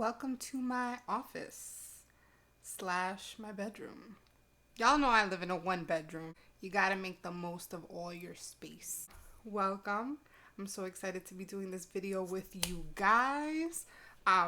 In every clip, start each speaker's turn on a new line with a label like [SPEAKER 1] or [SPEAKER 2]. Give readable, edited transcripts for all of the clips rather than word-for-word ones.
[SPEAKER 1] Welcome to my office slash my bedroom. Y'all know I live in a one bedroom. You gotta make the most of all your space. Welcome. I'm so excited to be doing this video with you guys.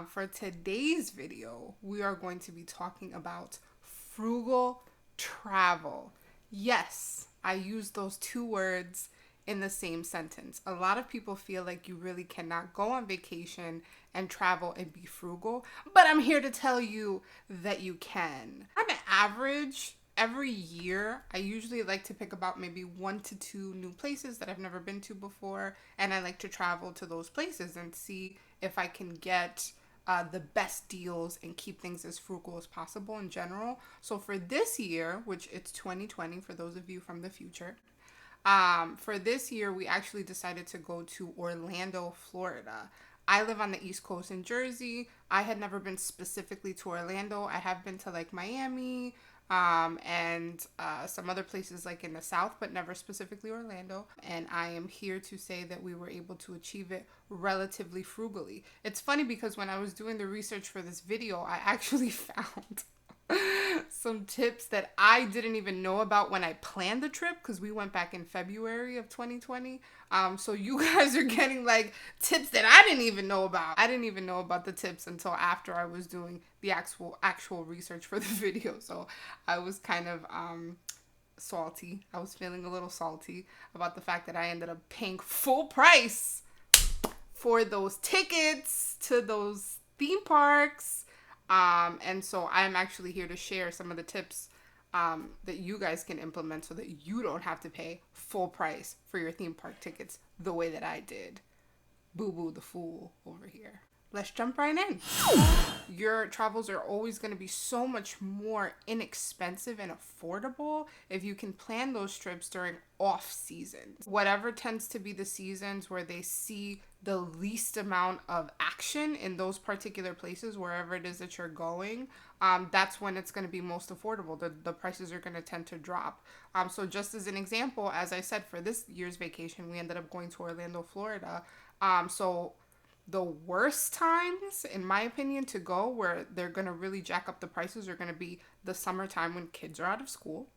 [SPEAKER 1] For today's video, we are going to be talking about frugal travel. Yes, I use those two words in the same sentence. A lot of people feel like you really cannot go on vacation and travel and be frugal, but I'm here to tell you that you can. On average, every year, I usually like to pick about maybe 1 to 2 new places that I've never been to before, and I like to travel to those places and see if I can get the best deals and keep things as frugal as possible in general. So for this year, which it's 2020 for those of you from the future, for this year, we actually decided to go to Orlando, Florida. I live on the East Coast in Jersey. I had never been specifically to Orlando. I have been to like Miami, and some other places like in the South, but never specifically Orlando. And I am here to say that we were able to achieve it relatively frugally. It's funny because when I was doing the research for this video, I actually found some tips that I didn't even know about when I planned the trip, because we went back in February of 2020. So you guys are getting like tips that I didn't even know about. I didn't even know about the tips until after I was doing the actual research for the video. So I was kind of salty. I was feeling a little salty about the fact that I ended up paying full price for those tickets to those theme parks. And so I'm actually here to share some of the tips that you guys can implement so that you don't have to pay full price for your theme park tickets the way that I did. Boo Boo the fool over here. Let's jump right in. Your travels are always going to be so much more inexpensive and affordable if you can plan those trips during off seasons. Whatever tends to be the seasons where they see the least amount of action in those particular places, wherever it is that you're going, that's when it's going to be most affordable. The prices are going to tend to drop. So just as an example, as I said, for this year's vacation, we ended up going to Orlando, Florida. So the worst times, in my opinion, to go where they're going to really jack up the prices are going to be the summertime when kids are out of school.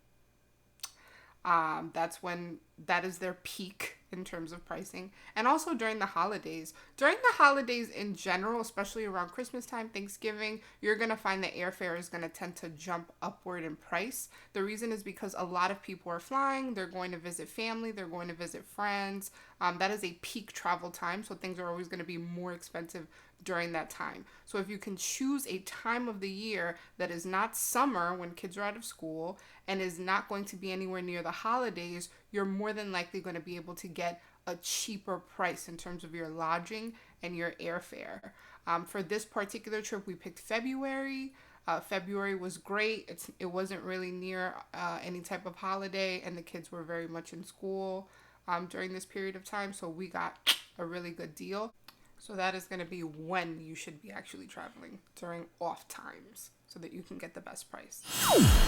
[SPEAKER 1] That's when that is their peak in terms of pricing. And also during the holidays. During the holidays in general, especially around Christmas time, Thanksgiving, you're going to find that airfare is going to tend to jump upward in price. The reason is because a lot of people are flying. They're going to visit family. They're going to visit friends. That is a peak travel time. So things are always going to be more expensive during that time. So if you can choose a time of the year that is not summer when kids are out of school and is not going to be anywhere near the holidays, you're more than likely going to be able to get a cheaper price in terms of your lodging and your airfare. For this particular trip, we picked February. February was great. It wasn't really near any type of holiday, and the kids were very much in school during this period of time, so we got a really good deal. So that is going to be when you should be actually traveling, during off times, so that you can get the best price.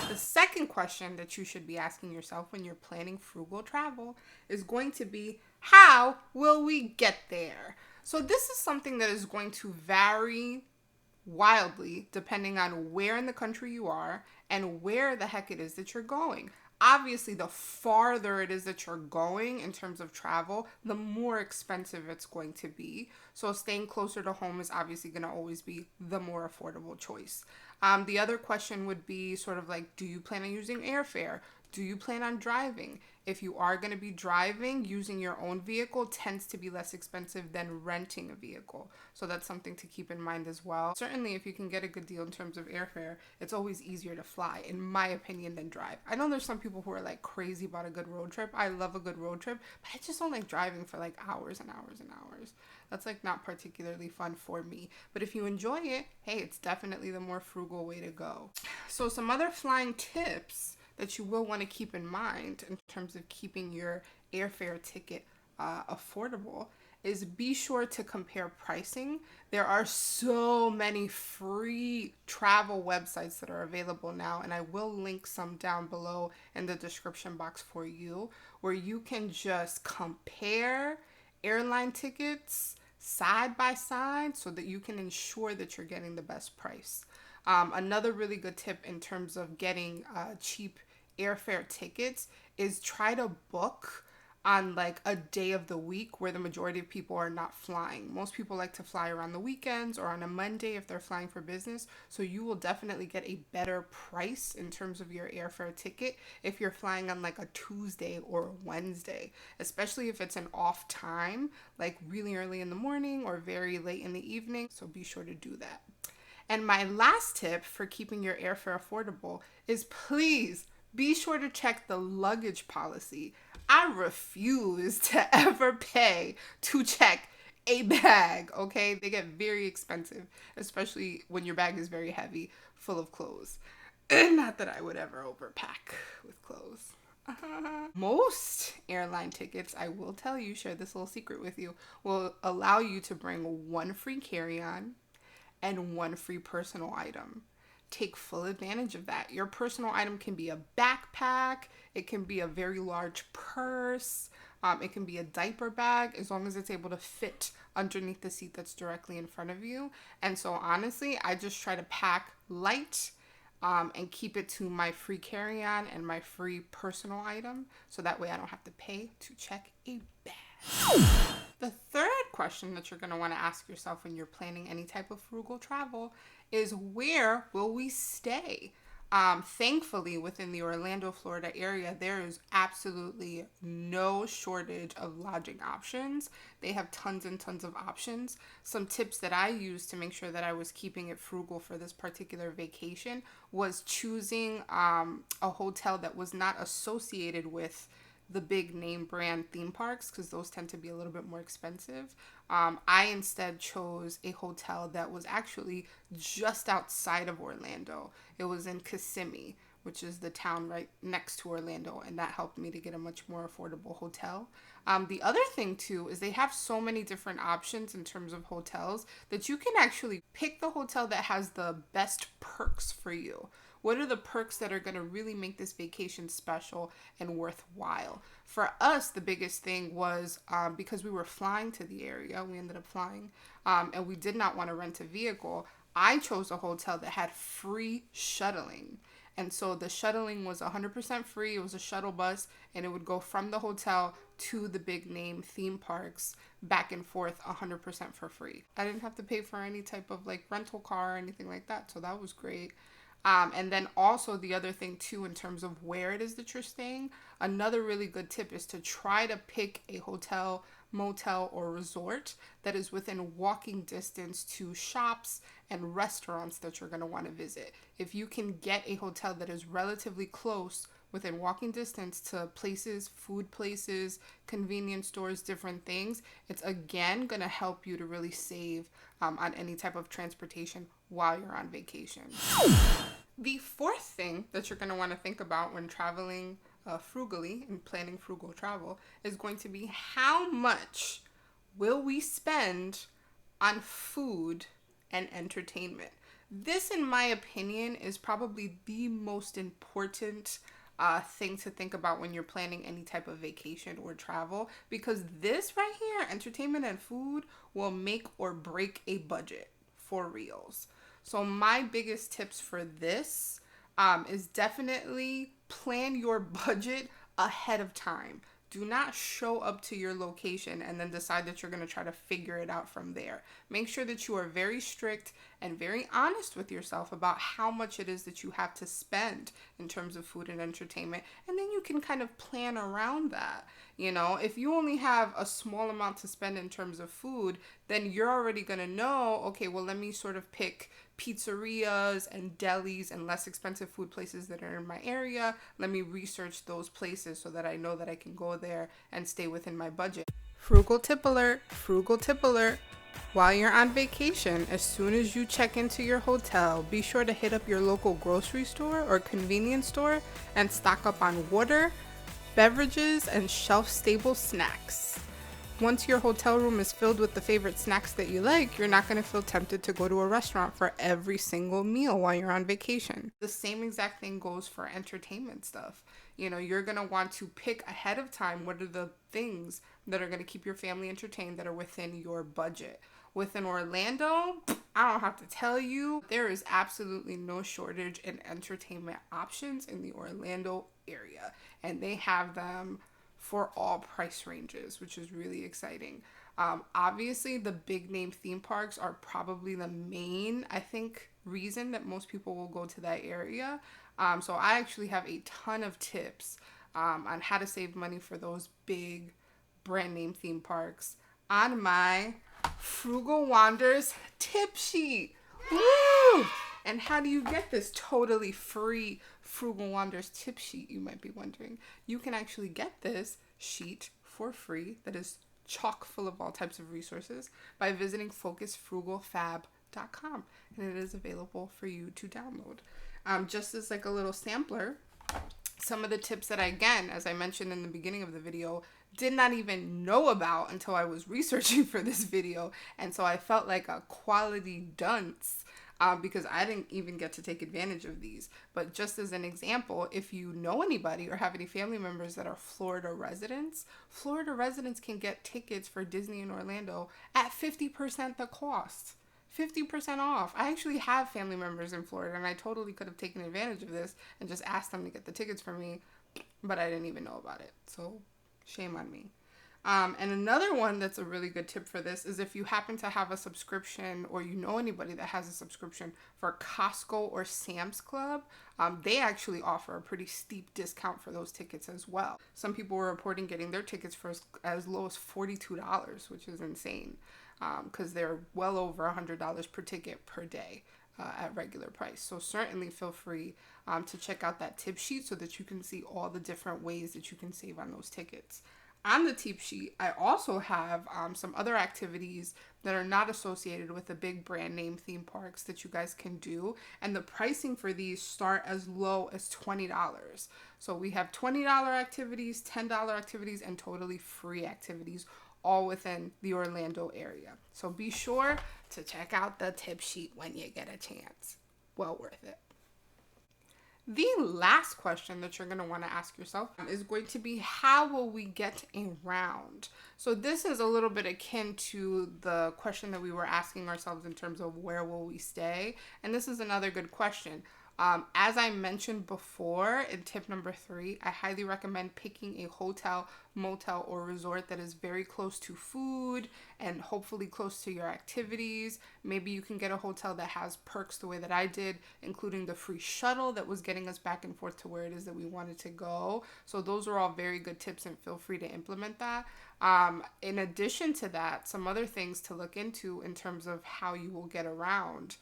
[SPEAKER 1] The second question that you should be asking yourself when you're planning frugal travel is going to be, how will we get there? So this is something that is going to vary wildly depending on where in the country you are and where the heck it is that you're going. Obviously, the farther it is that you're going in terms of travel, the more expensive it's going to be. So staying closer to home is obviously going to always be the more affordable choice. The other question would be sort of like, do you plan on using airfare? Do you plan on driving? If you are going to be driving, using your own vehicle tends to be less expensive than renting a vehicle. So that's something to keep in mind as well. Certainly, if you can get a good deal in terms of airfare, it's always easier to fly, in my opinion, than drive. I know there's some people who are like crazy about a good road trip. I love a good road trip, but I just don't like driving for like hours and hours and hours. That's like not particularly fun for me. But if you enjoy it, hey, it's definitely the more frugal way to go. So some other flying tips that you will want to keep in mind in terms of keeping your airfare ticket affordable is be sure to compare pricing. There are so many free travel websites that are available now, and I will link some down below in the description box for you, where you can just compare airline tickets, side by side so that you can ensure that you're getting the best price. Another really good tip in terms of getting cheap airfare tickets is try to book on like a day of the week where the majority of people are not flying. Most people like to fly around the weekends or on a Monday if they're flying for business. So you will definitely get a better price in terms of your airfare ticket if you're flying on like a Tuesday or a Wednesday, especially if it's an off time, like really early in the morning or very late in the evening. So be sure to do that. And my last tip for keeping your airfare affordable is please be sure to check the luggage policy. I refuse to ever pay to check a bag, okay? They get very expensive, especially when your bag is very heavy, full of clothes. Not that I would ever overpack with clothes. Most airline tickets, I will tell you, share this little secret with you, will allow you to bring one free carry-on and one free personal item. Take full advantage of that. Your personal item can be a backpack, it can be a very large purse, it can be a diaper bag, as long as it's able to fit underneath the seat that's directly in front of you. And so honestly, I just try to pack light and keep it to my free carry-on and my free personal item, so that way I don't have to pay to check a bag. The third question that you're going to want to ask yourself when you're planning any type of frugal travel is, where will we stay? Thankfully, within the Orlando, Florida area, there is absolutely no shortage of lodging options. They have tons and tons of options. Some tips that I used to make sure that I was keeping it frugal for this particular vacation was choosing a hotel that was not associated with the big name brand theme parks, because those tend to be a little bit more expensive. I instead chose a hotel that was actually just outside of Orlando. It was in Kissimmee, which is the town right next to Orlando, and that helped me to get a much more affordable hotel. The other thing too is they have so many different options in terms of hotels that you can actually pick the hotel that has the best perks for you. What are the perks that are going to really make this vacation special and worthwhile? For us, the biggest thing was because we were flying to the area, we ended up flying, and we did not want to rent a vehicle. I chose a hotel that had free shuttling. And so the shuttling was 100% free. It was a shuttle bus, and it would go from the hotel to the big name theme parks back and forth 100% for free. I didn't have to pay for any type of like rental car or anything like that. So that was great. And then also the other thing too, in terms of where it is that you're staying, another really good tip is to try to pick a hotel, motel, or resort that is within walking distance to shops and restaurants that you're going to want to visit. If you can get a hotel that is relatively close within walking distance to places, food places, convenience stores, different things, it's again going to help you to really save on any type of transportation while you're on vacation. The fourth thing that you're going to want to think about when traveling frugally and planning frugal travel is going to be, how much will we spend on food and entertainment? This, in my opinion, is probably the most important thing to think about when you're planning any type of vacation or travel, because this right here, entertainment and food, will make or break a budget for reals. So my biggest tips for this is definitely plan your budget ahead of time. Do not show up to your location and then decide that you're going to try to figure it out from there. Make sure that you are very strict and very honest with yourself about how much it is that you have to spend in terms of food and entertainment. And then you can kind of plan around that. You know, if you only have a small amount to spend in terms of food, then you're already going to know, okay, well, let me sort of pick pizzerias and delis and less expensive food places that are in my area. Let me research those places so that I know that I can go there and stay within my budget. Frugal tip alert, frugal tip alert. While you're on vacation, as soon as you check into your hotel, be sure to hit up your local grocery store or convenience store and stock up on water, beverages, and shelf-stable snacks. Once your hotel room is filled with the favorite snacks that you like, you're not going to feel tempted to go to a restaurant for every single meal while you're on vacation. The same exact thing goes for entertainment stuff. You know, you're going to want to pick ahead of time what are the things that are going to keep your family entertained that are within your budget. Within Orlando, I don't have to tell you, there is absolutely no shortage in entertainment options in the Orlando area. And they have them for all price ranges, which is really exciting. Obviously, the big name theme parks are probably the main, I think, reason that most people will go to that area. So I actually have a ton of tips on how to save money for those big brand name theme parks on my Frugal Wanders tip sheet. Woo! And how do you get this totally free Frugal Wanders tip sheet, you might be wondering? You can actually get this sheet for free that is chock full of all types of resources by visiting focusfrugalfab.com, and it is available for you to download. Just as like a little sampler, some of the tips that I, again, as I mentioned in the beginning of the video, did not even know about until I was researching for this video. And so I felt like a quality dunce because I didn't even get to take advantage of these. But just as an example, if you know anybody or have any family members that are Florida residents can get tickets for Disney in Orlando at 50% the cost. 50% off. I actually have family members in Florida, and I totally could have taken advantage of this and just asked them to get the tickets for me, but I didn't even know about it. So shame on me. And another one that's a really good tip for this is if you happen to have a subscription or you know anybody that has a subscription for Costco or Sam's Club, they actually offer a pretty steep discount for those tickets as well. Some people were reporting getting their tickets for as low as $42, which is insane because they're well over $100 per ticket per day at regular price. So certainly feel free to check out that tip sheet so that you can see all the different ways that you can save on those tickets. On the tip sheet, I also have some other activities that are not associated with the big brand name theme parks that you guys can do. And the pricing for these start as low as $20. So we have $20 activities, $10 activities, and totally free activities, all within the Orlando area. So be sure to check out the tip sheet when you get a chance. Well worth it. The last question that you're going to want to ask yourself is going to be, how will we get around? So this is a little bit akin to the question that we were asking ourselves in terms of where will we stay? And this is another good question. As I mentioned before in tip number 3, I highly recommend picking a hotel, motel, or resort that is very close to food and hopefully close to your activities. Maybe you can get a hotel that has perks the way that I did, including the free shuttle that was getting us back and forth to where it is that we wanted to go. So those are all very good tips, and feel free to implement that. In addition to that, some other things to look into in terms of how you will get around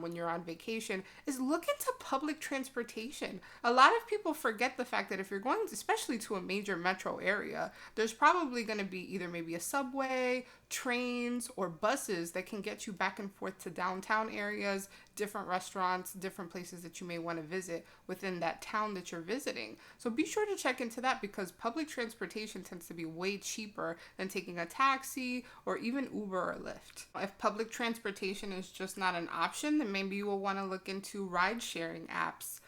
[SPEAKER 1] when you're on vacation is look into public transportation. A lot of people forget the fact that if you're going, especially to a major metro area, there's probably going to be either maybe a subway, trains, or buses that can get you back and forth to downtown areas, different restaurants, different places that you may want to visit within that town that you're visiting. So be sure to check into that, because public transportation tends to be way cheaper than taking a taxi or even Uber or Lyft. If public transportation is just not an option, then maybe you will want to look into ride-sharing apps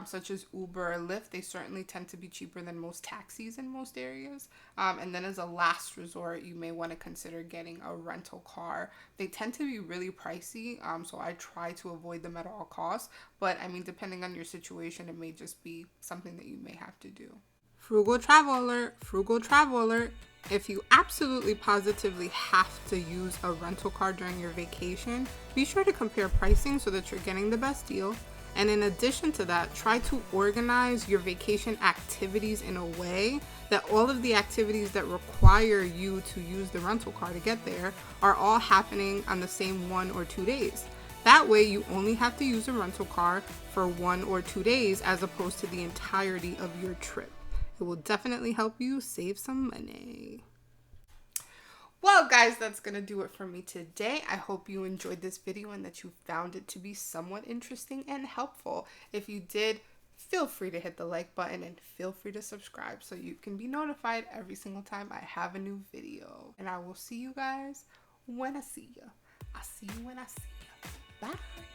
[SPEAKER 1] such as Uber or Lyft. They certainly tend to be cheaper than most taxis in most areas. And then as a last resort, you may want to consider getting a rental car. They tend to be really pricey, so I try to avoid them at all costs. But I mean, depending on your situation, it may just be something that you may have to do. Frugal travel alert, frugal travel alert. If you absolutely positively have to use a rental car during your vacation, be sure to compare pricing so that you're getting the best deal. And in addition to that, try to organize your vacation activities in a way that all of the activities that require you to use the rental car to get there are all happening on the same 1 or 2 days. That way you only have to use a rental car for 1 or 2 days as opposed to the entirety of your trip. It will definitely help you save some money. Well, guys, that's going to do it for me today. I hope you enjoyed this video and that you found it to be somewhat interesting and helpful. If you did, feel free to hit the like button and feel free to subscribe so you can be notified every single time I have a new video. And I will see you guys when I see you. I'll see you when I see you. Bye.